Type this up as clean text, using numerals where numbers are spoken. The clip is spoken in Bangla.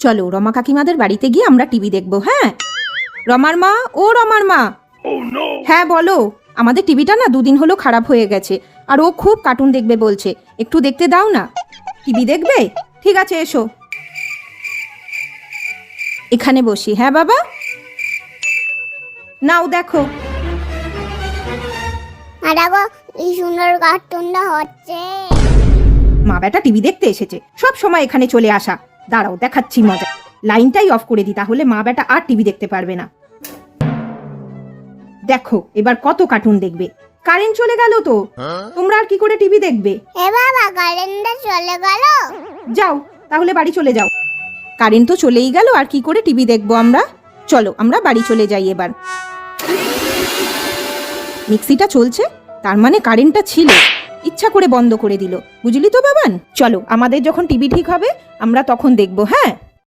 চলো রমা কাকিমাদের বাড়িতে গিয়ে আমরা টিভি দেখবো। হ্যাঁ রমার মা, ও রমার মা। হ্যাঁ বলো, আমাদের টিভিটা না দুদিন হলো খারাপ হয়ে গেছে, আর ও খুব কার্টুন দেখবে বলছে, একটু দেখতে দাও না। টিভি দেখবে? ঠিক আছে এসো, এখানে বসি। হ্যাঁ বাবা, নাও দেখো। এই সুন্দর কার্টুনটা হচ্ছে। মা বেটা টিভি দেখতে এসেছে, সব সময় এখানে চলে আসা। দাঁড়াও দেখাচ্ছি মজা। লাইনটাই অফ করে দি, তাহলে মা বেটা আর টিভি দেখতে পারবে না। দেখো এবার কত কার্টুন দেখবে। কারেন্ট চলে গেল তো, তোমরা আর কি করে টিভি দেখবে? এ বাবা, কারেন্টটা চলে গেল। যাও তাহলে বাড়ি চলে যাও। কারেন্ট তো চলেই গেল, আর কি করে টিভি দেখবো আমরা? চলো আমরা বাড়ি চলে যাই এবার। মিক্সিটা চলছে, তার মানে কারেন্টটা ছিল, ইচ্ছা করে বন্ধ করে দিল, বুঝলি তো বাবান। চলো আমাদের যখন টিভি ঠিক হবে আমরা তখন দেখবো। হ্যাঁ।